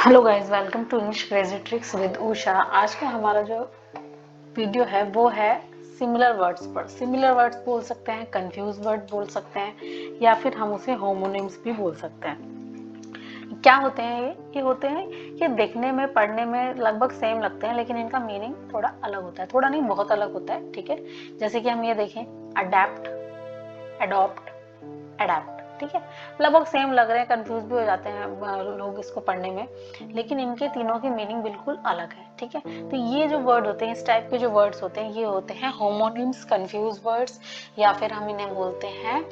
Hello guys, welcome to English crazy tricks with Usha. आज का हमारा जो वीडियो है वो है सिमिलर वर्ड्स पर। सिमिलर वर्ड्स बोल सकते हैं, कंफ्यूज वर्ड बोल सकते हैं, या फिर हम उसे होमोनिम्स भी बोल सकते हैं। क्या होते हैं ये होते हैं कि देखने में, पढ़ने में लगभग सेम लगते हैं, लेकिन इनका मीनिंग थोड़ा अलग होता है। थोड़ा नहीं, बहुत अलग होता है। ठीक है, जैसे कि हम ये देखें, अडेप्ट, एडॉप्ट, अडेप्ट। ठीक है, लगभग सेम लग रहे हैं, कंफ्यूज भी हो जाते हैं लोग इसको पढ़ने में, लेकिन इनके तीनों की मीनिंग बिल्कुल अलग है। ठीक है, तो ये जो वर्ड होते हैं, इस टाइप के जो वर्ड्स होते हैं, ये होते हैं होमोनिम्स, कंफ्यूज वर्ड्स, या फिर हम इन्हें बोलते हैं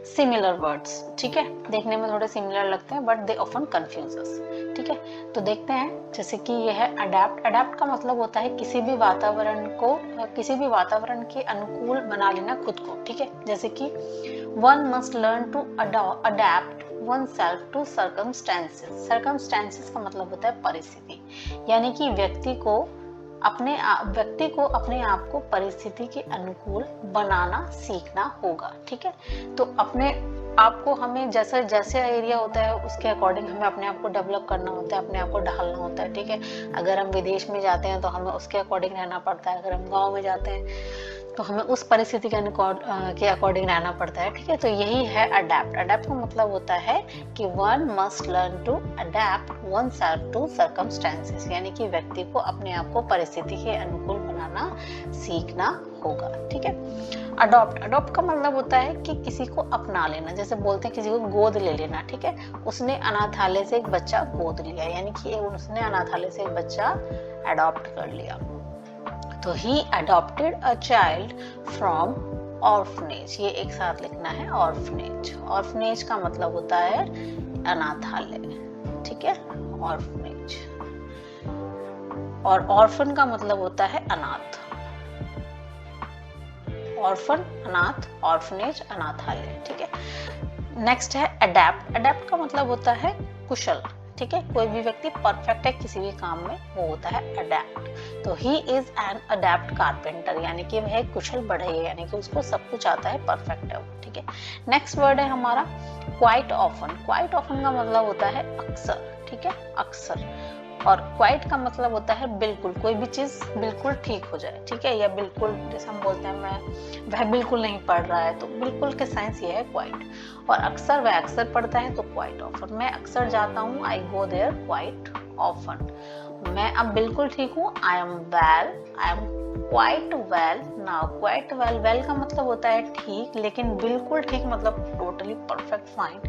सिमिलर वर्ड्स। ठीक है, देखने में थोड़े सिमिलर लगते हैं बट दे ऑफन कंफ्यूज अस। ठीक है, तो देखते हैं, जैसे कि ये है अडेप्ट। अडेप्ट का मतलब होता है किसी भी वातावरण को, किसी भी वातावरण के अनुकूल बना लेना खुद को। ठीक है, जैसे कि one must learn to adapt oneself to circumstances. Circumstances का मतलब होता है परिस्थिति, यानी कि व्यक्ति को अपने आप को परिस्थिति के अनुकूल बनाना सीखना होगा। ठीक है, तो अपने आप को हमें जैसे जैसे एरिया होता है उसके अकॉर्डिंग हमें अपने आप को डेवलप करना होता है, अपने आप को ढालना होता है। ठीक है, अगर हम विदेश में जाते हैं तो हमें उसके अकॉर्डिंग रहना पड़ता है, अगर हम गाँव में जाते हैं तो हमें उस परिस्थिति के अकॉर्डिंग रहना पड़ता है। ठीक है, तो यही है अडेप्ट। अडेप्ट का मतलब होता है कि one must learn to adapt oneself to circumstances, यानी कि व्यक्ति को अपने आप को परिस्थिति के अनुकूल बनाना सीखना होगा। ठीक है, अडॉप्ट, अडॉप्ट का मतलब होता है कि किसी को अपना लेना, जैसे बोलते हैं किसी को गोद ले लेना। ठीक है, उसने अनाथालय से एक बच्चा गोद लिया, यानी कि उसने अनाथालय से एक बच्चा अडॉप्ट कर लिया। तो he adopted a child from orphanage. ये एक साथ लिखना है, ऑर्फनेज। ऑर्फनेज का मतलब होता है अनाथालय। ठीक है, ऑर्फनेज। और ऑर्फन का मतलब होता है अनाथ। ऑर्फन अनाथ, ऑर्फनेज अनाथालय। ठीक है, नेक्स्ट है अडेप्ट। अडेप्ट का मतलब होता है कुशल। ठीक है, कोई भी व्यक्ति परफेक्ट है किसी भी काम में, वो होता है अडेप्ट। तो he is an adapt carpenter, यानी कि वह एक कुशल बढ़ई है, यानी कि उसको सब कुछ आता है, परफेक्ट है वो। ठीक है, नेक्स्ट वर्ड है हमारा क्वाइट ऑफन। क्वाइट ऑफन का मतलब होता है अक्सर। ठीक है, अक्सर। और क्वाइट का मतलब होता है बिल्कुल, कोई भी चीज बिल्कुल ठीक हो जाए। ठीक है, या बिल्कुल, जैसे हम बोलते हैं वह बिल्कुल नहीं पढ़ रहा है, तो बिल्कुल के साइंस ये है क्वाइट। और अक्सर, वह अक्सर पढ़ता है, तो क्वाइट ऑफन। मैं अक्सर जाता हूँ, आई गो देयर क्वाइट ऑफन। मैं अब बिल्कुल ठीक हूँ, I am well, I am quite well now. Quite well, well का मतलब होता है ठीक, लेकिन बिल्कुल ठीक मतलब टोटली परफेक्ट फाइन,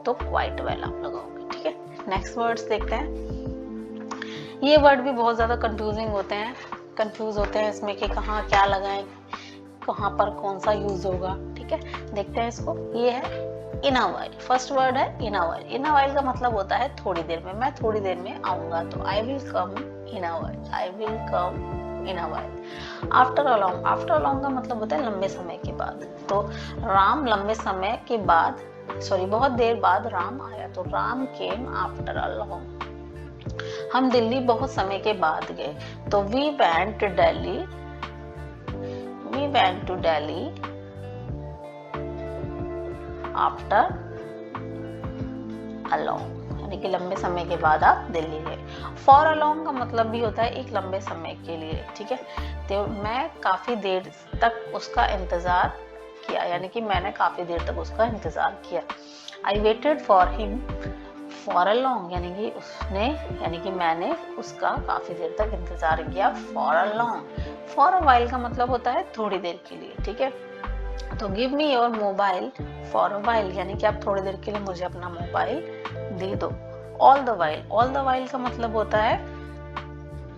तो क्वाइट वेल आप लगाओगे। ठीक है, नेक्स्ट वर्ड्स देखते हैं। ये वर्ड भी बहुत ज्यादा कंफ्यूजिंग होते हैं, कंफ्यूज होते हैं इसमें कि कहाँ क्या लगाएं, कहाँ पर कौन सा यूज होगा। ठीक है, देखते हैं इसको। ये है इन अ व्हाइल। फर्स्ट वर्ड है इन a while. In a while का मतलब होता है थोड़ी देर में, मैं थोड़ी देर में आऊंगा, तो I will come in a while, I will come in a while. After a long, after a long का मतलब होता है लंबे समय के बाद। तो राम लंबे समय के बाद, बहुत देर बाद राम आया, तो Ram came after a long. हम दिल्ली बहुत समय के बाद गए, तो we went to Delhi, we went to Delhi after a long, यानी कि लंबे समय के बाद आप दिल्ली गए। फॉर अ लॉन्ग का मतलब भी होता है एक लंबे समय के लिए। ठीक है, तो मैं काफी देर तक उसका इंतजार किया, यानी कि मैंने काफी देर तक उसका इंतजार किया। I waited for him for a long, यानी कि मैंने उसका काफी देर तक इंतजार किया, for a long. For a while का मतलब होता है थोड़ी देर के लिए। ठीक है, तो give me your mobile for a while, यानी कि आप थोड़ी देर के लिए मुझे अपना मोबाइल दे दो। All the while, all the while का मतलब होता है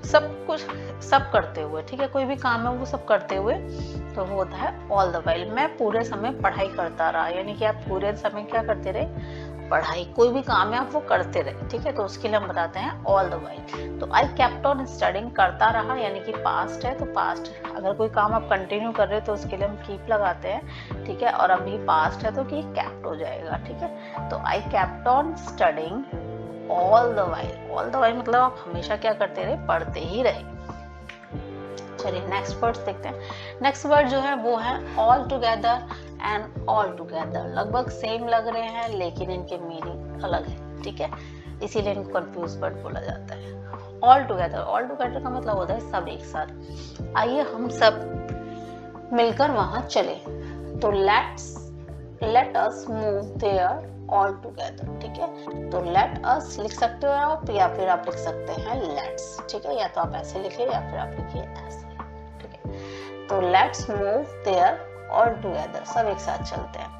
सब कुछ, सब करते हुए। ठीक है, कोई भी काम है वो सब करते हुए, तो वो होता है ऑल द वाइल। मैं पूरे समय पढ़ाई करता रहा, यानी कि आप पूरे समय क्या करते रहे, पढ़ाई। कोई भी काम है आप वो करते रहे। ठीक है, तो उसके लिए हम बताते हैं ऑल द वाइल। तो आई केप्ट ऑन स्टडिंग, करता रहा, यानी कि पास्ट है, तो पास्ट। अगर कोई काम आप कंटिन्यू कर रहे हो तो उसके लिए हम कीप लगाते हैं। ठीक है, और अभी पास्ट है तो की केप्ट हो जाएगा। ठीक है, तो I kept on studying all the while. All the while मतलब आप हमेशा क्या करते रहे, पढ़ते ही रहे। चलिए नेक्स्ट वर्ड देखते हैं। नेक्स्ट वर्ड जो है वो है all together and all together. लगभग सेम लग रहे हैं लेकिन इनके मीनिंग अलग है। ठीक है, इसीलिए इनको कंफ्यूज वर्ड बोला जाता है। ऑल टुगेदर का मतलब होता है सब एक साथ। आइए हम सब मिलकर वहां चले। तो let us move there all together, ठीक है। तो लेट अस लिख सकते हो आप, या फिर आप लिख सकते हैं लेट्स, ठीक है। या तो आप ऐसे लिखिए या फिर आप लिखिए ऐसे, ठीक है। तो let's move there all together, सब एक साथ चलते हैं।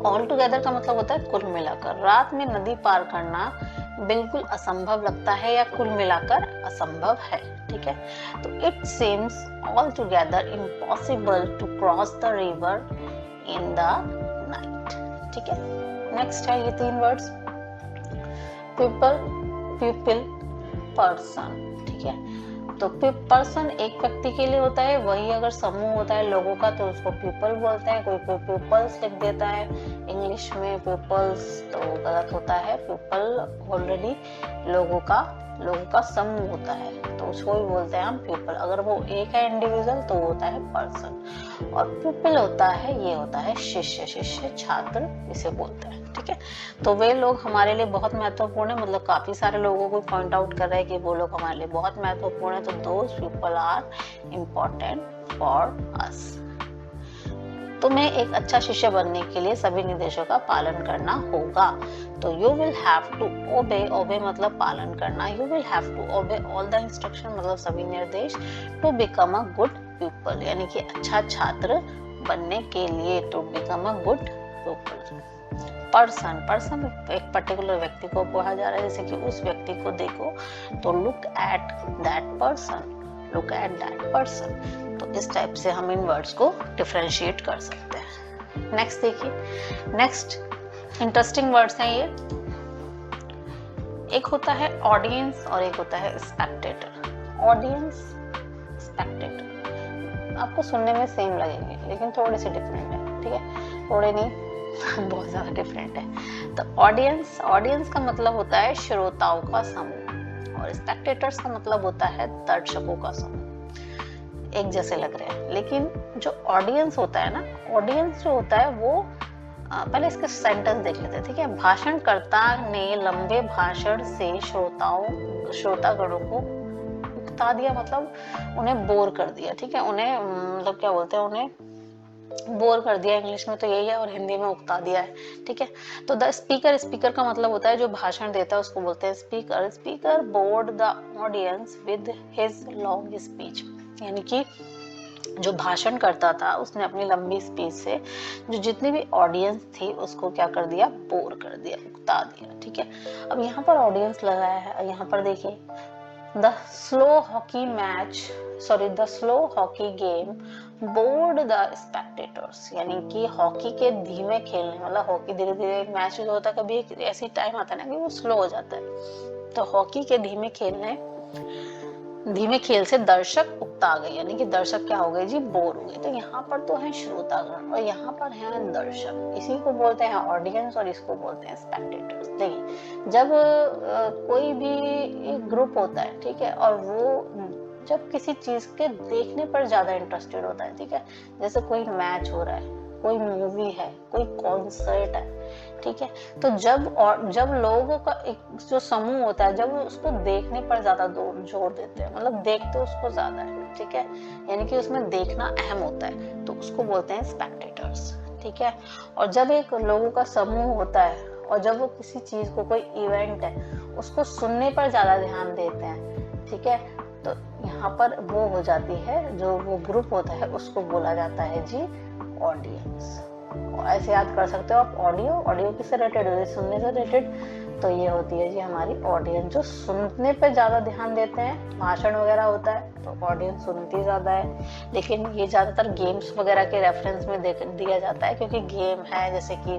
ऑल टुगेदर का मतलब होता है कुल मिलाकर। रात में नदी पार करना बिल्कुल असंभव लगता है या कुल मिलाकर असंभव है, ठीक है। तो it seems all together impossible to cross the river in the night, ठीक है। नेक्स्ट है ये 3 वर्ड्स, पीपल, पीपल, पर्सन, ठीक है। तो पर्सन एक व्यक्ति के लिए होता है, वही अगर समूह होता है लोगों का तो उसको पीपल बोलते हैं। कोई पीपल्स लिख देता है इंग्लिश में पीपल्स, तो गलत होता है। पीपल ऑलरेडी लोगों का समूह होता है, तो उसको भी बोलते हैं हम पीपल। अगर वो एक है इंडिविजुअल तो वो होता है पर्सन। और पीपल होता है, ये होता है शिष्य, छात्र इसे बोलते हैं, ठीक है। तो वे लोग हमारे लिए बहुत महत्वपूर्ण है, मतलब काफी सारे लोगों को पॉइंट आउट कर रहे हैं कि वो लोग हमारे लिए बहुत महत्वपूर्ण है। तो those people are important for us. तुम्हें एक अच्छा शिष्य बनने के लिए सभी निर्देशों का पालन करना होगा। तो यू विल हैव टू ओबे मतलब पालन करना। You will have to obey all the instruction मतलब सभी निर्देश, to become a good people यानी कि अच्छा छात्र बनने के लिए, to become a good people. Person एक पर्टिकुलर व्यक्ति को कहा जा रहा है, जैसे कि उस व्यक्ति को देखो, तो लुक एट दैट पर्सन। तो इस टाइप से हम इन वर्ड्स को डिफरेंशिएट कर सकते हैं। नेक्स्ट देखिए, नेक्स्ट इंटरेस्टिंग वर्ड्स हैं ये। एक होता है ऑडियंस और एक होता है स्पेक्टेटर। ऑडियंस, स्पेक्टेटर आपको सुनने में सेम लगेंगे लेकिन थोड़े से डिफरेंट है, ठीक है। थोड़े नहीं बहुत ज्यादा डिफरेंट है। तो ऑडियंस का मतलब होता है श्रोताओं का समूह, और स्पेक्टेटर्स का मतलब होता है दर्शकों का समूह। एक जैसे लग रहे हैं, लेकिन जो ऑडियंस होता है ना, ऑडियंस जो होता है वो पहले इसके सेंटेंस देख लेते हैं, ठीक है। भाषणकर्ता ने लंबे भाषण से श्रोतागणों को उकता दिया, मतलब उन्हें बोर कर दिया, ठीक है। उन्हें मतलब क्या बोलते हैं, उन्हें बोर कर दिया, इंग्लिश में तो यही है, और हिंदी में उकता दिया है, ठीक है। तो द स्पीकर का मतलब होता है जो भाषण देता है उसको बोलते हैं speaker board the audience with his long speech, यानी कि जो भाषण करता था उसने अपनी लंबी स्पीच से जो जितनी भी ऑडियंस थी उसको क्या कर दिया, बोर कर दिया, उकता दिया, ठीक है। अब यहाँ पर ऑडियंस लगाया है, और यहाँ पर देखिए the slow hockey game board the spectators, यानी कि हॉकी के धीमे खेलने, मतलब हॉकी धीरे धीरे मैच जो होता है, कभी एक ऐसी टाइम आता है ना कि वो स्लो हो जाता है, तो हॉकी के धीमे खेल से दर्शक उकता गए, यानी कि दर्शक क्या हो गए जी, बोर हो गए। तो यहाँ पर तो है श्रोतागण और यहाँ पर है दर्शक, इसी को बोलते हैं ऑडियंस और इसको बोलते हैं स्पेक्टेटर्स। देखिए जब कोई भी एक ग्रुप होता है, ठीक है, और वो जब किसी चीज के देखने पर ज्यादा इंटरेस्टेड होता है, ठीक है, जैसे कोई मैच हो रहा है, कोई मूवी है, कोई कॉन्सर्ट है, ठीक है, तो जब लोगों का एक जो समूह होता है, जब उसको देखने पर ज्यादा जोर देते हैं, मतलब देखते उसको ज्यादा है, ठीक है, यानी कि उसमें देखना अहम होता है, तो उसको बोलते हैं स्पेक्टेटर्स, ठीक है। और जब एक लोगों का समूह होता है और जब वो किसी चीज को, कोई इवेंट है, उसको सुनने पर ज्यादा ध्यान देते हैं, ठीक है, तो यहाँ पर वो हो जाती है, जो वो ग्रुप होता है उसको बोला जाता है जी ऑडियंस। ऐसे याद कर सकते हो आप, ऑडियो किससे रिलेटेड है, सुनने से रिलेटेड, तो ये होती है जी हमारी ऑडियंस, जो सुनने पे ज्यादा ध्यान देते हैं। भाषण वगैरह होता है तो ऑडियंस सुनती ज्यादा है, लेकिन ये ज्यादातर गेम्स वगैरह के रेफरेंस में दिया जाता है, क्योंकि गेम है जैसे कि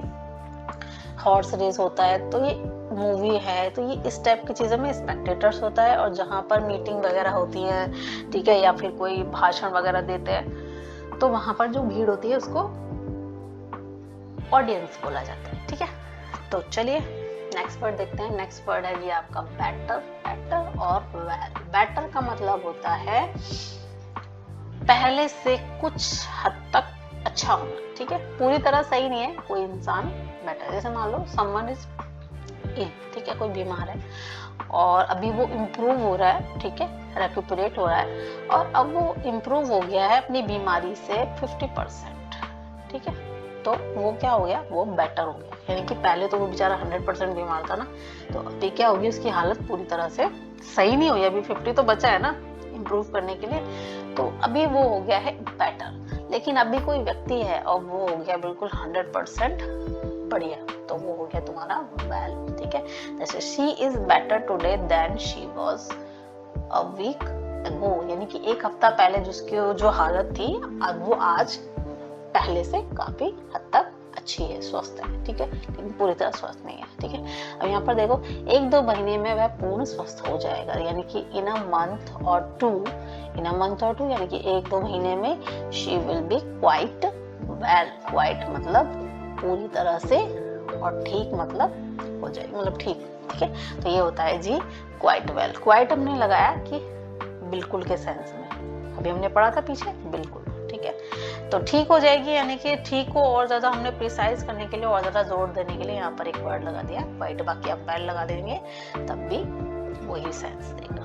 हॉर्स रेस होता है, तो ये मूवी है, तो ये इस टाइप की चीजों में स्पेक्टेटर्स होता है। और जहाँ पर मीटिंग वगैरह होती है, ठीक है, या फिर कोई भाषण वगैरह देते हैं, तो वहां पर जो भीड़ होती है उसको ऑडियंस बोला जाता है, ठीक है। तो चलिए नेक्स्ट वर्ड देखते हैं। नेक्स्ट वर्ड है जी आपका बेटर और वेल। बेटर का मतलब होता है पहले से कुछ हद तक अच्छा होना, ठीक है, पूरी तरह सही नहीं है कोई इंसान, बेटर, जैसे मान लो समवन इज इन, ठीक है, कोई बीमार है और अभी वो इम्प्रूव हो रहा है, ठीक है, रेक्यूपरेट हो रहा है और अब वो इम्प्रूव हो गया है अपनी बीमारी से 50%, ठीक है, तो वो क्या हो गया, वो बेटर हो गया। यानी कि पहले तो वो बेचारा 100% बीमार था ना, तो अभी क्या होगी, उसकी हालत पूरी तरह से सही नहीं हुई, अभी 50 तो बचा है ना इम्प्रूव करने के लिए, तो अभी वो हो गया है बेटर। लेकिन अभी कोई व्यक्ति है और वो हो गया बिल्कुल 100% बढ़िया, तो वो हो गया तुम्हारा वेल, ठीक है। जैसे she is better today than she was a week ago, यानी कि एक हफ्ता पहले जिसकी जो हालत थी अब वो आज पहले से काफी हद तक अच्छी है, स्वस्थ है, ठीक है, लेकिन पूरी तरह स्वस्थ नहीं है, ठीक है। अब यहाँ पर देखो 1-2 महीने में वह पूर्ण स्वस्थ हो जाएगा, यानी कि इन अ मंथ और टू, यानी कि 1-2 महीने में she will be quite well. Quite मतलब पूरी तरह से और ठीक मतलब हो जाएगी, मतलब ठीक है। तो ये होता है जी क्वाइट वेल। क्वाइट हमने लगाया कि बिल्कुल के सेंस में, अभी हमने पढ़ा था पीछे बिल्कुल, ठीक है, तो ठीक हो जाएगी, यानी कि ठीक को और ज्यादा हमने प्रिसाइज करने के लिए और ज्यादा जोर देने के लिए यहाँ पर एक वर्ड लगा दिया क्वाइट, बाकी आप वेल लगा देंगे तब भी वही सेंस देगा।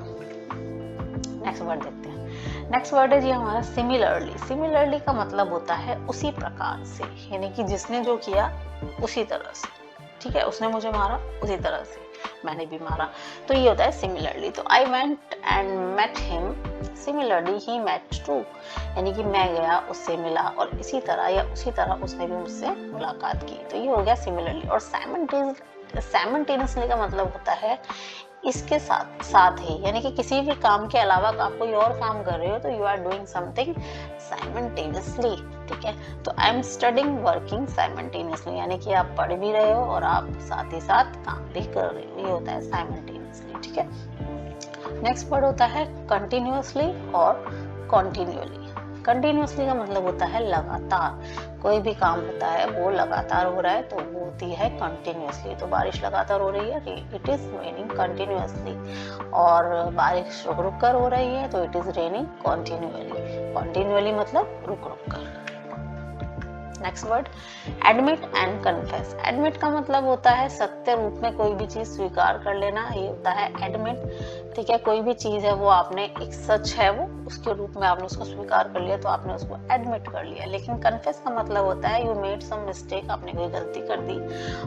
नेक्स्ट वर्ड देखते हैं। नेक्स्ट वर्ड है जी हमारा सिमिलरली। सिमिलरली का मतलब होता है उसी प्रकार से, यानी कि जिसने जो किया उसी तरह से, ठीक है, उसने मुझे मारा उसी तरह से मैंने भी मारा, तो ये होता है सिमिलरली। तो I went and met him similarly ही मेट टू, यानी कि मैं गया उससे मिला और इसी तरह या उसी तरह उसने भी मुझसे मुलाकात की, तो ये हो गया सिमिलरली। और साइमल्टेनियसली का मतलब होता है इसके साथ साथ ही, यानी कि किसी भी काम के अलावा आप कोई और काम कर रहे हो तो you are doing something simultaneously, ठीक है। तो I am studying working simultaneously, यानी कि आप पढ़ भी रहे हो और आप साथ ही साथ काम भी कर रहे हो, ये होता है साइमल्टेनियसली, ठीक है। नेक्स्ट वर्ड होता है कंटिन्यूअसली और कॉन्टिन्यूअली। कंटिन्यूअसली का मतलब होता है लगातार, कोई भी काम होता है वो लगातार हो रहा है तो वो होती है कंटिन्यूअसली। तो बारिश लगातार हो रही है, इट इज रेनिंग कंटिन्यूअसली, और बारिश रुक रुक कर हो रही है तो इट इज रेनिंग कॉन्टिन्यूअली। कॉन्टिन्यूअली मतलब रुक रुक कर। Next word admit and confess. Admit का मतलब होता है सत्य रूप में कोई भी चीज स्वीकार कर लेना, ये होता है एडमिट, ठीक है। कोई भी चीज है वो आपने एक सच है वो उसके रूप में आपने उसको स्वीकार कर लिया तो आपने उसको एडमिट कर लिया। लेकिन कन्फेस का मतलब होता है यू मेड सम मिस्टेक, आपने कोई गलती कर दी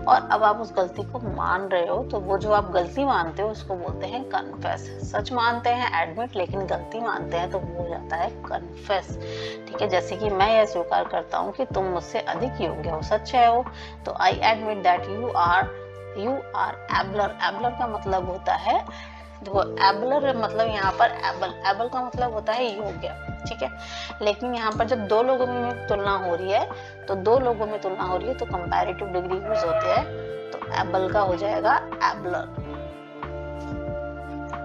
और अब आप उस गलती को मान रहे हो, तो वो जो आप गलती मानते हो उसको बोलते हैं कन्फेस। सच मानते हैं एडमिट, लेकिन गलती मानते हैं तो वो हो जाता है कन्फेस, ठीक है। जैसे कि मैं यह स्वीकार करता हूँ कि तुम मुझसे अधिक योग्य हो, सच है वो, तो I admit that you are abler. Abler का मतलब होता है, देखो एबलर मतलब यहाँ पर एबल का मतलब होता है योग्य, ठीक है। लेकिन यहाँ पर जब दो लोगों में तुलना हो रही है तो दो लोगों में तुलना हो रही है तो कंपैरेटिव डिग्री यूज होते हैं, तो एबल का हो जाएगा एबलर,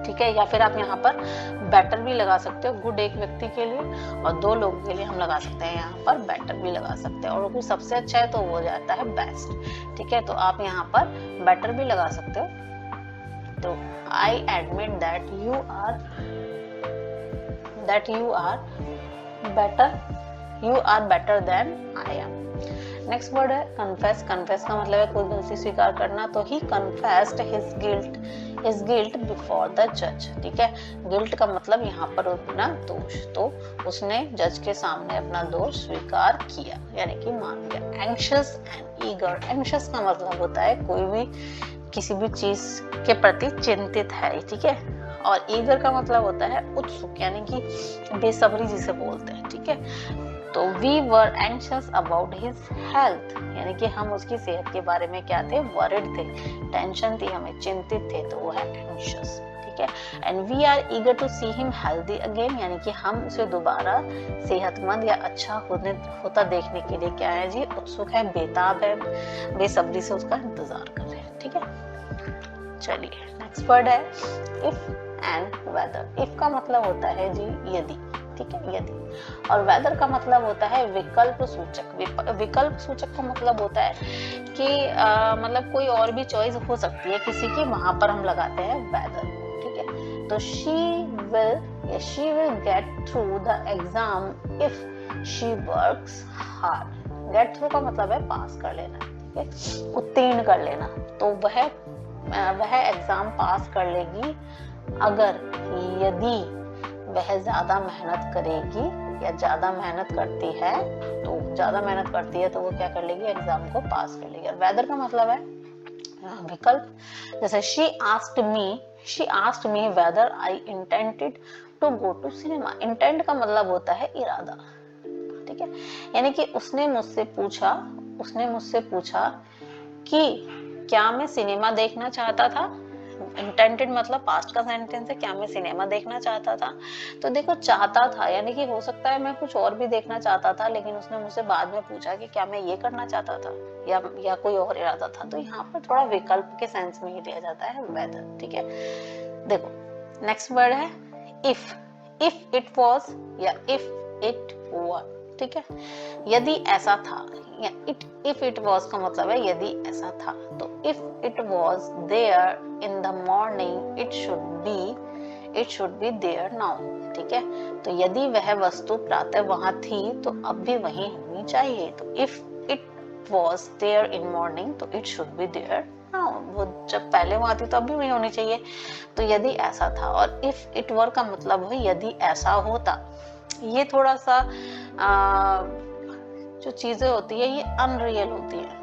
ठीक है। या फिर आप यहाँ पर बेटर भी लगा सकते हो, गुड एक व्यक्ति के लिए और दो लोगों के लिए हम लगा सकते हैं यहाँ पर बेटर भी लगा सकते हैं, और कोई सबसे अच्छा है तो वो हो जाता है बेस्ट, ठीक है। तो आप यहाँ पर बेटर भी लगा सकते हो, तो I admit that you are better than I am. Next word है कन्फेस। कन्फेस का मतलब है कोई गलती स्वीकार करना, तो he confessed his guilt before the जज, ठीक है। गिल्ट का मतलब यहाँ पर अपना दोष, तो उसने जज के सामने अपना दोष स्वीकार किया, यानी कि मान लिया। Anxious and eager. एंग्शियस का मतलब होता है कोई भी किसी भी चीज के प्रति चिंतित है, ठीक है। और ईगर का मतलब होता है उत्सुक, यानी कि बेसब्री जिसे बोलते हैं, ठीक है। तो we were anxious about his health, यानी कि हम उसकी सेहत के बारे में क्या थे, वरिड थे, टेंशन थी हमें, चिंतित थे, तो वो है एंग्शियस, ठीक है। And we are eager to see him healthy again, यानी कि हम उसे दोबारा सेहतमंद या अच्छा होता देखने के लिए क्या है जी, उत्सुक है, बेताब है, बेसब्री से उसका इंतजार कर रहे हैं, ठीक है। चलिए नेक्स्ट वर्ड है इफ एंड वेदर। इफ का मतलब होता है जी यदि, ठीक है, यदि, और वेदर का मतलब होता है विकल्प सूचक। विकल्प सूचक का मतलब होता है कि मतलब कोई और भी चॉइस हो सकती है किसी की, वहां पर हम लगाते हैं वेदर, ठीक है। तो she will get through the exam if she works hard. Get through का मतलब है पास कर लेना, ठीक है, उत्तीर्ण कर लेना, तो वह वह एग्जाम पास कर लेगी अगर यदि वह ज्यादा मेहनत करेगी या ज्यादा मेहनत करती है, तो ज्यादा मेहनत करती है तो वो क्या कर लेगी, एग्जाम को पास कर लेगी। और वेदर का मतलब है विकल्प। जैसे she asked me whether I intended to go to cinema. Intent का मतलब होता है इरादा, ठीक है, यानी कि उसने मुझसे पूछा कि क्या मैं सिनेमा देखना चाहता था। इंटेंडेड मतलब पास्ट का सेंटेंस है, क्या मैं सिनेमा देखना चाहता था। तो देखो चाहता था यानी कि हो सकता है मैं कुछ और भी देखना चाहता था, लेकिन उसने मुझसे बाद में पूछा कि क्या मैं ये करना चाहता था या कोई और इरादा था। तो यहाँ पर थोड़ा विकल्प के सेंस में ही लिया जाता है वेदर, ठीक है। देखो नेक्स्ट वर्ड है इफ इट वॉज या इफ इट वर, ठीक है। यदि ऐसा था या इफ इट वॉज का मतलब है यदि ऐसा था। तो if it was there in the morning it should be there now, ठीक है। तो यदि वह वस्तु प्रातः वहां थी तो अब भी वहीं होनी चाहिए। तो if it was there in morning तो it should be there now, वो जब पहले वहां थी तो अब भी वहीं होनी चाहिए। तो यदि ऐसा था। और इफ इट वर का मतलब है यदि ऐसा होता। ये थोड़ा सा जो चीजें होती है ये अनरियल होती है।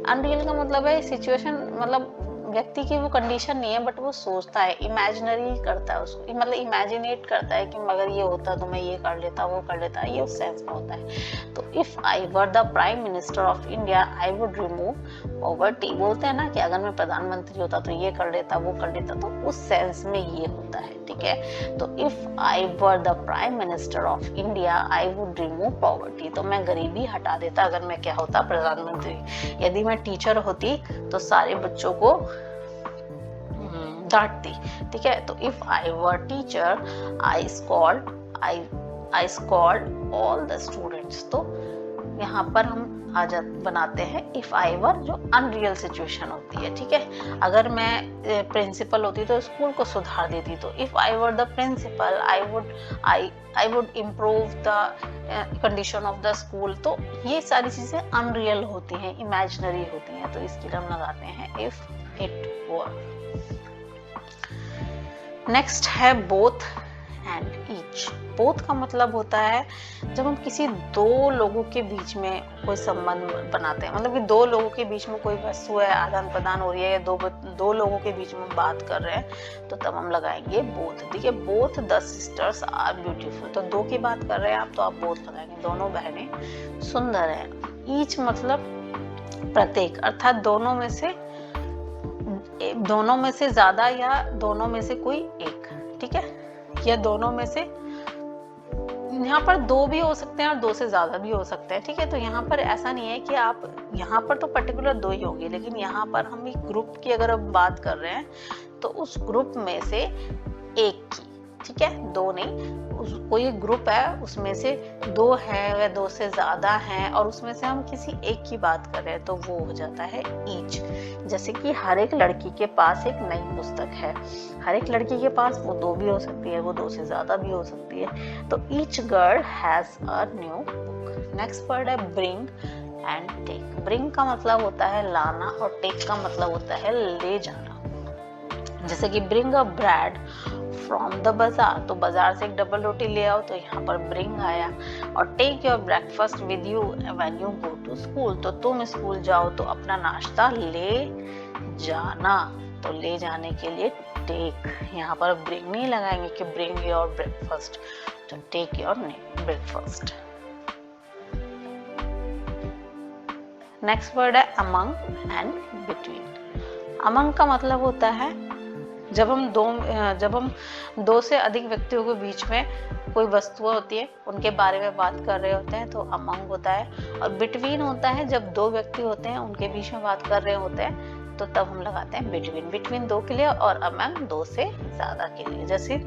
अनरियल का मतलब है सिचुएशन, मतलब व्यक्ति की वो कंडीशन नहीं है, बट वो सोचता है, इमेजिनरी करता है उसको, मतलब इमेजिनेट करता है कि मगर ये होता तो मैं ये कर लेता, वो कर लेता, ये उस सेंस में होता है। तो if I were the prime minister of India I would remove poverty. बोलते हैं ना कि अगर मैं प्रधानमंत्री होता तो ये कर लेता, वो कर लेता, तो उस सेंस में ये होता है, ठीक है। तो if I were the prime minister of India I would remove poverty, तो मैं गरीबी हटा देता अगर मैं क्या होता, प्रधानमंत्री। यदि मैं टीचर होती तो सारे बच्चों को डांटती, ठीक है। तो if I were teacher I scold all the students. तो यहाँ पर हम बनाते हैं इफ आई वर, जो अनरियल सिचुएशन होती है, ठीक है। अगर मैं प्रिंसिपल होती तो स्कूल को सुधार देती। तो if I were the principal I would improve the condition of the school. तो ये सारी चीजें अनरियल होती हैं, इमेजिनरी होती हैं। तो इसके लिए हम लगाते हैं इफ इट वर। नेक्स्ट है बोथ एंड ईच। बोथ का मतलब होता है जब हम किसी दो लोगों के बीच में कोई संबंध बनाते हैं, मतलब कि दो लोगों के बीच में कोई वस्तु है, आदान प्रदान हो रही है, या दो लोगों के बीच में बात कर रहे हैं, तो तब हम लगाएंगे बोथ। देखिए both the sisters are beautiful, तो दो की बात कर रहे हैं आप तो आप बोथ लगाएंगे, दोनों बहनें सुंदर हैं। ईच मतलब प्रत्येक, अर्थात दोनों में से ज्यादा या दोनों में से कोई एक, ठीक है, या दोनों में से, यहाँ पर दो भी हो सकते हैं और दो से ज्यादा भी हो सकते हैं, ठीक है। तो यहाँ पर ऐसा नहीं है कि आप यहाँ पर तो पर्टिकुलर दो ही होंगे, लेकिन यहाँ पर हम एक ग्रुप की अगर हम बात कर रहे हैं तो उस ग्रुप में से एक की, ठीक है, दो नहीं, कोई एक ग्रुप है उसमें से दो है या दो से ज्यादा हैं और उसमें से हम किसी एक की बात कर रहे हैं तो वो हो जाता है ईच। जैसे कि हर एक लड़की के पास एक नई पुस्तक है, हर एक लड़की के पास वो दो भी हो सकती है, वो दो से ज्यादा भी हो सकती है। तो each girl has a new book. Next word है ब्रिंग एंड टेक। ब्रिंग का मतलब होता है लाना और टेक का मतलब होता है ले जाना। जैसे कि bring a bread from the बाजार, तो बाजार से एक डबल रोटी ले आओ, तो यहाँ पर ब्रिंग आया। और take your breakfast with you when you go to school, तो तुम स्कूल जाओ तो अपना नाश्ता ले जाना, तो ले जाने के लिए टेक। यहाँ पर ब्रिंग नहीं लगाएंगे कि ब्रिंग योर ब्रेकफास्ट, तो take your breakfast. Next word है अमंग एंड बिटवीन। अमंग का मतलब होता है जब हम दो से अधिक व्यक्तियों के बीच में कोई वस्तुएं होती है उनके बारे में बात कर रहे होते हैं तो अमंग होता है। और बिटवीन होता है जब दो व्यक्ति होते हैं उनके बीच में बात कर रहे होते हैं तो तब हम लगाते हैं बिटवीन। बिटवीन दो के लिए और अमंग दो से ज्यादा के लिए। जैसे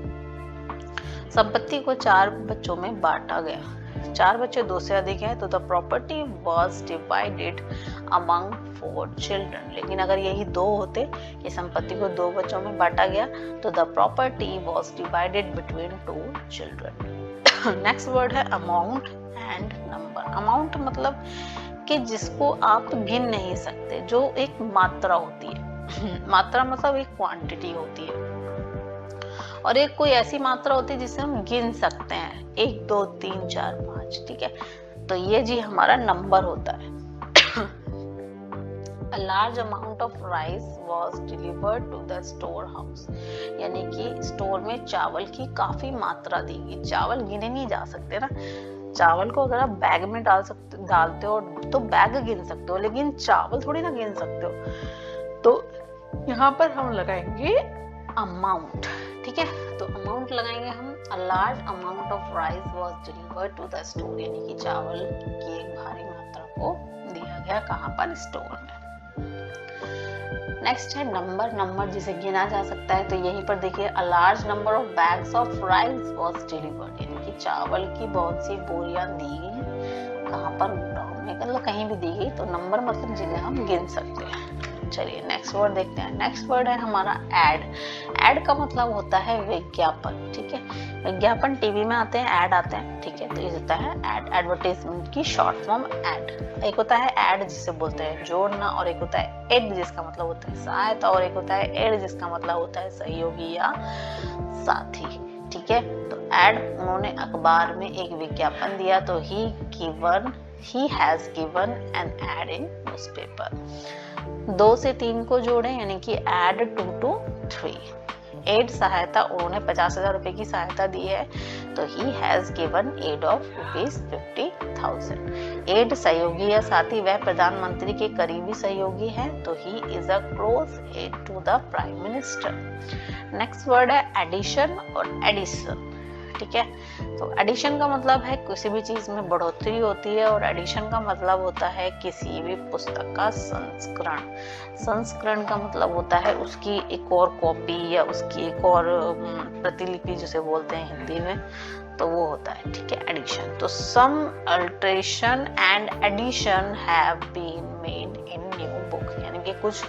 संपत्ति को 4 बच्चों में बांटा गया, 4 बच्चे दो से अधिक हैं तो the property was divided among 4 children. लेकिन अगर यही दो होते कि संपत्ति को 2 बच्चों में बांटा गया तो the property was divided between 2 children. Next word है अमाउंट एंड नंबर। अमाउंट मतलब कि जिसको आप गिन नहीं सकते, जो एक मात्रा होती है, मात्रा मतलब एक क्वांटिटी होती है, और एक कोई ऐसी मात्रा होती है जिसे हम गिन सकते हैं, 1 2 3 4 5, ठीक है। तो ये जी हमारा नंबर होता है। A large amount of rice was delivered to the storehouse, यानी कि स्टोर में चावल की काफी मात्रा दी गई। चावल गिने नहीं जा सकते ना, चावल को अगर आप बैग में डालते हो तो बैग गिन सकते हो, लेकिन चावल थोड़ी ना गिन सकते हो। तो यहाँ पर हम लगाएंगे अमाउंट, ठीक है। तो अमाउंट लगाएंगे हम, a large amount of rice was delivered to the store, यानी कि चावल की एक भारी मात्रा को दिया गया कहाँ पर, स्टोर में। नेक्स्ट है नंबर, नंबर जिसे गिना जा सकता है। तो यहीं पर देखिए, a large number of bags of rice was delivered, यानी कि चावल की बहुत सी बोरियां दी गई, कहाँ पर, गोडाउन में, मतलब कहीं भी दी गई। तो नंबर मतलब जिन्हें हम गिन सकते हैं। चलिए नेक्स्ट वर्ड देखते हैं। नेक्स्ट वर्ड है हमारा एड। एड का मतलब होता है विज्ञापन, ठीक है। विज्ञापन टीवी में आते हैं, एड आते हैं, ठीक है। तो ये होता है एड, एडवर्टाइजमेंट की शॉर्ट फॉर्म एड। एक होता है एड जिसे बोलते हैं जोड़ना, और एक होता है एड जिसका मतलब होता है सहायता, और एक होता है एड जिसका मतलब होता है सहयोगी या साथी, ठीक है। तो एड, उन्होंने अखबार में एक विज्ञापन दिया, तो he has given an ad in newspaper। 2 से 3 को जोड़ें, यानी कि add 2 to 3। एड सहायता, उन्होंने 50,000 रुपए की सहायता दी है, तो he has given aid of ₹50,000। Add सहयोगी या साथी, वह प्रधानमंत्री के करीबी सहयोगी है, तो he is a close aide to the prime minister। Next word है एडिशन और एडिशन, ठीक है। तो एडिशन का मतलब है किसी भी चीज में बढ़ोतरी होती है, और एडिशन का मतलब होता है किसी भी पुस्तक का संस्करण। संस्करण का मतलब होता है उसकी एक और कॉपी या उसकी एक और प्रतिलिपि जिसे बोलते हैं हिंदी में, तो वो होता है, ठीक है, एडिशन। तो some alteration and addition have been made in new book, यानी कि कुछ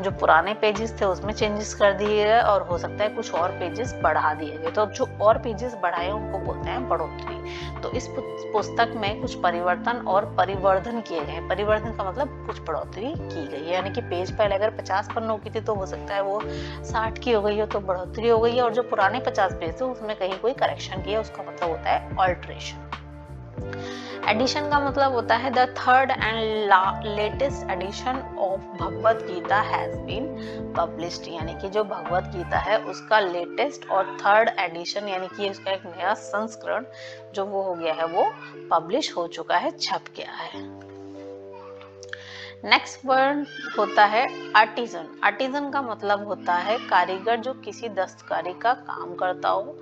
जो पुराने पेजेस थे उसमें चेंजेस कर दिए गए, और हो सकता है कुछ और पेजेस बढ़ा दिए गए। तो जो और पेजेस बढ़ाए उनको बोलते हैं बढ़ोतरी। तो इस पुस्तक में कुछ परिवर्तन और परिवर्धन किए गए। परिवर्धन का मतलब कुछ बढ़ोतरी की गई है, यानी कि पेज पहले अगर 50 पन्नों की थी तो हो सकता है वो 60 की हो गई हो, तो बढ़ोतरी हो गई है। और जो पुराने 50 पेज थे उसमें कहीं कोई करेक्शन किया, उसका मतलब होता है ऑल्ट्रेशन। एडिशन का मतलब होता है the third and latest edition of Bhagavad Gita has been published, यानी कि जो भगवत गीता है उसका लेटेस्ट और थर्ड एडिशन, यानी कि उसका एक नया संस्करण जो वो हो गया है, वो पब्लिश हो चुका है, छप गया है। नेक्स्ट वर्ड होता है आर्टिजन। आर्टिजन का मतलब होता है कारीगर जो किसी दस्तकारी का काम करता हो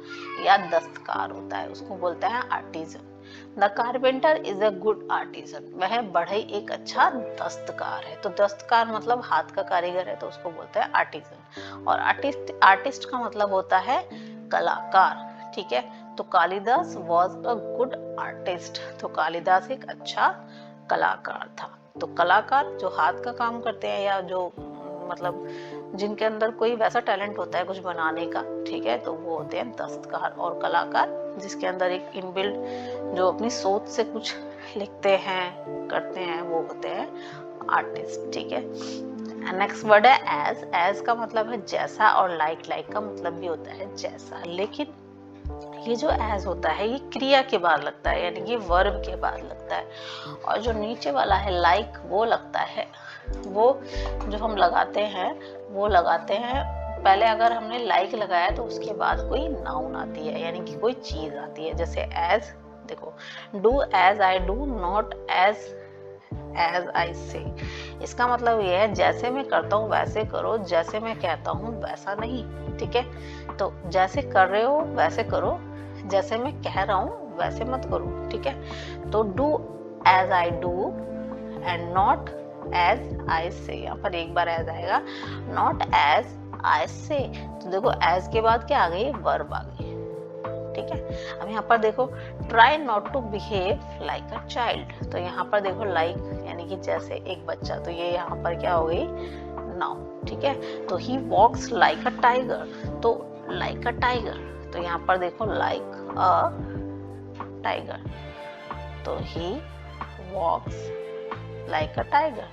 या दस्तकार होता है, उसको बोलते हैं artisan. The carpenter is a good artisan, वह बढ़ई एक अच्छा दस्तकार है। तो दस्तकार मतलब हाथ का कारीगर है, तो उसको बोलते हैं आर्टिजन। और आर्टिस्ट का मतलब होता है कलाकार, ठीक है। तो Kalidas was a good artist, तो कालिदास एक अच्छा कलाकार था। तो कलाकार जो हाथ का काम करते हैं, या जो मतलब जिनके अंदर कोई वैसा टैलेंट होता है कुछ बनाने का, ठीक है, तो वो होते हैं दस्तकार। और कलाकार जिसके अंदर एक इनबिल्ट जो अपनी सोच से कुछ लिखते हैं करते हैं, वो होते हैं आर्टिस्ट, ठीक है। नेक्स्ट वर्ड है एज। एज का मतलब है जैसा, और लाइक का मतलब भी होता है जैसा। लेकिन ये जो एज होता है ये क्रिया के बाद लगता है, यानी कि वर्ब के बाद लगता है। और जो नीचे वाला है लाइक, वो लगता है, वो जो हम लगाते हैं वो लगाते हैं पहले। अगर हमने लाइक लगाया तो उसके बाद कोई नाउन आती है, यानी कि कोई चीज आती है। जैसे एज, देखो, do as I do, not as I say. इसका मतलब ये है जैसे मैं करता हूँ वैसे करो, जैसे मैं कहता हूँ वैसा नहीं, ठीक है। तो जैसे कर रहे हो वैसे करो, जैसे मैं कह रहा हूँ वैसे मत करो, ठीक है। तो do as I do and not as I say. यहाँ पर एक बार एज आएगा, नॉट एज आई से। तो देखो एज के बाद क्या आ गई, वर्ब आ गई, ठीक है। अब यहाँ पर देखो, try not to behave like a child. तो यहाँ पर देखो लाइक यानी कि जैसे एक बच्चा, तो ये यहाँ पर क्या हो गई, नाउन, ठीक है। तो ही वॉक्स लाइक अ टाइगर, तो लाइक अ टाइगर, तो यहाँ पर देखो लाइक अ टाइगर, तो ही वॉक्स लाइक अ टाइगर।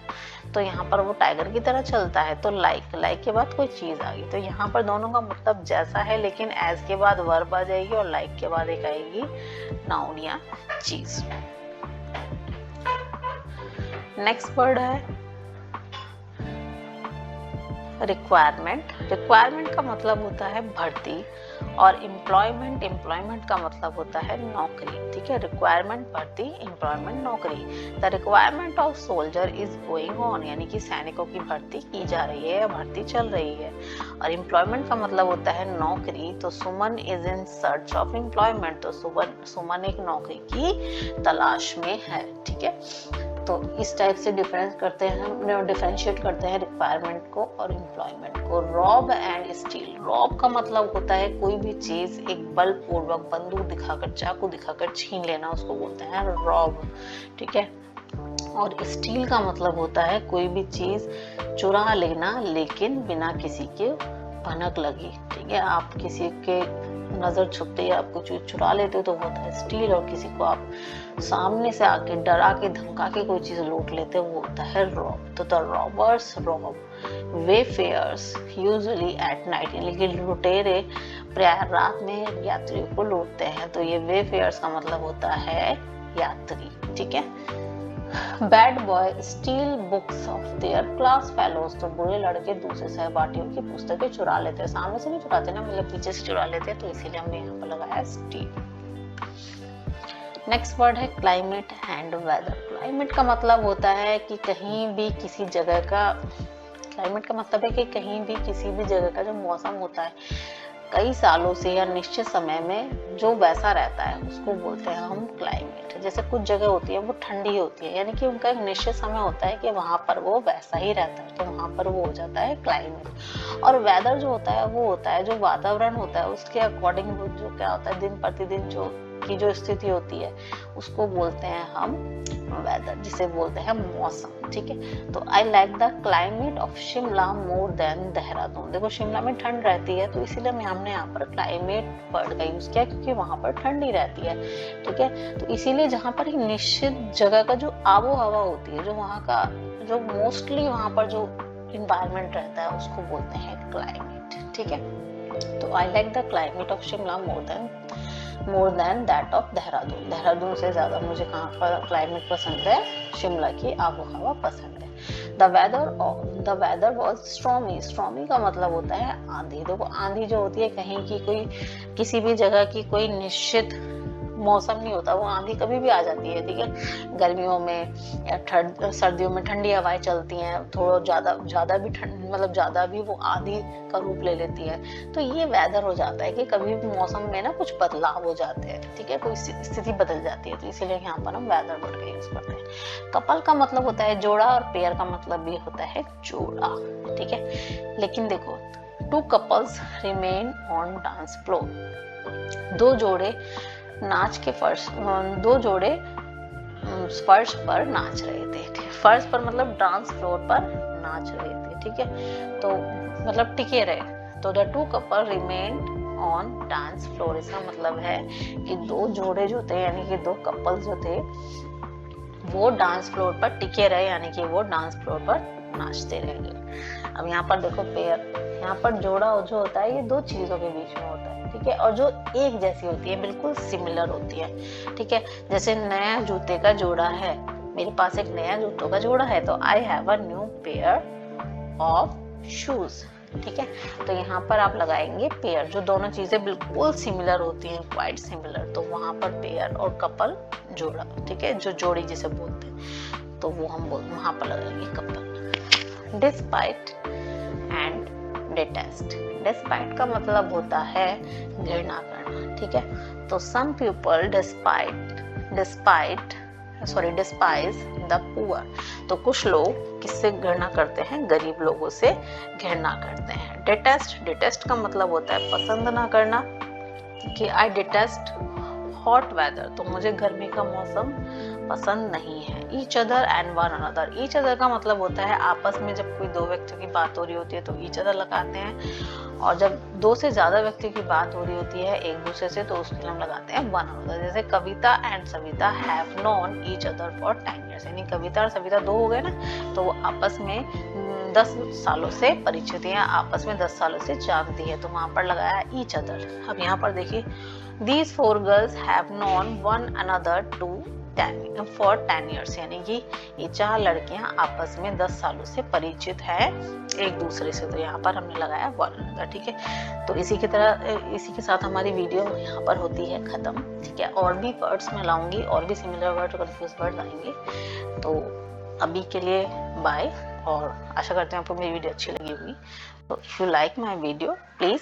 तो यहाँ पर वो टाइगर की तरह चलता है। तो लाइक के बाद कोई चीज आ गई, तो यहाँ पर दोनों का मतलब जैसा है, लेकिन एज के बाद वर्ब आ जाएगी और लाइक के बाद एक आएगी नाउन या चीज। नेक्स्ट वर्ड है रिक्वायरमेंट। रिक्वायरमेंट का मतलब होता है भर्ती, और एम्प्लॉयमेंट का मतलब होता है नौकरी। ठीक है, रिक्वायरमेंट भर्ती, एम्प्लॉयमेंट नौकरी। The requirement of soldier is going on, यानी कि सैनिकों की भर्ती की जा रही है या भर्ती चल रही है। और एम्प्लॉयमेंट का मतलब होता है नौकरी। तो Suman is in search of employment, तो सुमन एक नौकरी की तलाश में है। ठीक है, तो इस टाइप से डिफरेंशिएट करते हैं रिक्वायरमेंट को और एम्प्लॉयमेंट को। Rob and steel. रॉब का मतलब होता है कोई भी चीज एक बलपूर्वक बंदूक दिखाकर, चाकू दिखाकर छीन लेना, उसको बोलते हैं रॉब। ठीक है, और स्टील का मतलब होता है कोई भी चीज चुरा लेना, लेकिन बिना किसी के भनक लगी। ठीक है, आप किसी के नजर छुपते ही आप कुछ चुरा लेते हो तो वो होता है स्टील, और किसी को आप सामने से आके डरा के धमका के कोई चीज लूट लेते हो वो होता है रॉब। तो the robbers rob wayfarers usually at night, लेकिन लुटेरे प्राय रात में यात्रियों को लूटते हैं। तो ये वेफेयर्स का मतलब होता है यात्री। ठीक है, bad boy steel books of their class fellows. तो बुरे लड़के दूसरे सहपाठियों की पुस्तकें चुरा लेते हैं। सामने से नहीं चुराते ना, मतलब पीछे से चुरा लेते हैं, तो इसीलिए हमने यहाँ पर लगाया स्टील। नेक्स्ट वर्ड है क्लाइमेट एंड वेदर। क्लाइमेट का मतलब होता है कि कहीं भी किसी जगह का, क्लाइमेट का मतलब है कि कहीं भी किसी भी जगह का जो मौसम होता है कई सालों से या निश्चित समय में जो वैसा रहता है उसको बोलते हैं हम क्लाइमेट। जैसे कुछ जगह होती है वो ठंडी होती है, यानी कि उनका एक निश्चित समय होता है कि वहां पर वो वैसा ही रहता है, तो वहां पर वो हो जाता है क्लाइमेट। और वेदर जो होता है वो होता है जो वातावरण होता है उसके अकॉर्डिंग जो क्या होता है, दिन प्रतिदिन जो स्थिति होती है उसको बोलते हैं हम वेदर, जिसे बोलते हैं मौसम। ठीक है, तो I like the climate of Shimla more than Dehradun. देखो शिमला में ठंड रहती है, तो इसीलिए हमने यहाँ पर क्लाइमेट वर्ड का यूज किया, क्योंकि वहां पर ठंडी रहती है। ठीक है, तो इसीलिए जहाँ पर एक निश्चित जगह का जो आबो हवा होती है, जो वहाँ का जो मोस्टली वहां पर जो इन्वायरमेंट रहता है उसको बोलते हैं क्लाइमेट। ठीक है, तो I like the climate of Shimla more than that of Dehradun. Dehradun से ज्यादा मुझे कहाँ का क्लाइमेट पसंद है, शिमला की आबो हवा पसंद है। The weather was stormy. Stormy का मतलब होता है आंधी। देखो आंधी जो होती है कहीं की कोई किसी भी जगह की कोई निश्चित मौसम नहीं होता, वो आंधी कभी भी आ जाती है। ठीक है, गर्मियों में या सर्दियों में ठंडी हवाएं चलती हैं, थोड़ा ज्यादा भी ठंड, मतलब ज्यादा भी वो आंधी का रूप ले लेती है। तो ये वेदर हो जाता है कि कभी भी मौसम में ना कुछ बदलाव हो जाते हैं। ठीक है, कोई स्थिति बदल जाती है, तो इसीलिए यहाँ पर हम वेदर वर्ड का यूज करते हैं। कपल का मतलब होता है जोड़ा, और पेयर का मतलब भी होता है जोड़ा। ठीक है, लेकिन देखो two couples remain on dance floor. दो जोड़े फर्श पर नाच रहे थे। फर्श पर मतलब डांस फ्लोर पर नाच रहे थे। ठीक है, तो मतलब टिके रहे। तो the two couple remain on dance floor, इसका मतलब है कि दो जोड़े जो थे, यानी कि दो कपल जो थे वो डांस फ्लोर पर टिके रहे, यानी कि वो डांस फ्लोर पर नाचते रह गए। अब यहाँ पर देखो पेयर, यहाँ पर जोड़ा जो होता है ये दो चीजों के बीच में होता है। ठीक है, और जो एक जैसी होती है, बिल्कुल सिमिलर होती है। ठीक है, जैसे नया जूते का जोड़ा है, मेरे पास एक नया जूतों का जोड़ा है, तो I have a new pair of shoes. ठीक है, तो यहाँ पर आप लगाएंगे पेयर, जो दोनों चीजें बिल्कुल सिमिलर होती हैं, क्वाइट सिमिलर, तो वहां पर पेयर, और कपल जोड़ा। ठीक है, जो जोड़ी जिसे बोलते हैं, तो वो हम वहां पर लगाएंगे couple. Despite and detest. Despite का मतलब होता है घृणा करना। ठीक है, तो some people despise the poor. तो कुछ लोग किससे घृणा करते हैं, गरीब लोगों से घृणा करते हैं। डिटेस्ट का मतलब होता है पसंद ना करना, कि आई डिटेस्ट हॉट वेदर, तो मुझे गर्मी का मौसम पसंद नहीं है। Each other and one another. Each other का मतलब होता है आपस में जब कोई दो व्यक्तियों की बात हो रही होती है तो ईच अदर लगाते हैं, और जब दो से ज्यादा व्यक्ति की बात हो रही होती है एक दूसरे से, तो उसके लिए हम लगाते हैं वन अनदर। जैसे Kavita and Savita have known each other for 10 years, यानी कविता और सविता दो हो गए ना, तो वो आपस में 10 सालों से परिचित हैं, आपस में 10 सालों से जानती है, तो वहां पर लगाया ईच अदर। अब यहाँ पर देखिए, these 4 girls have known one another for 10 years, यानी कि ये 4 लड़कियां आपस में 10 सालों से परिचित है एक दूसरे से, तो यहाँ पर हमने लगाया वन अनदर। ठीक है, तो इसी की तरह इसी के साथ हमारी वीडियो यहाँ पर होती है खत्म। ठीक है, और भी वर्ड्स मैं लाऊंगी, और भी सिमिलर वर्ड और कंफ्यूज वर्ड आएंगे। तो अभी के लिए बाय, और आशा करते हैं आपको मेरी वीडियो अच्छी लगी होगी। तो if you like my video, please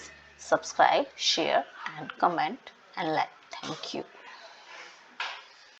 subscribe, share and comment and like. Thank you.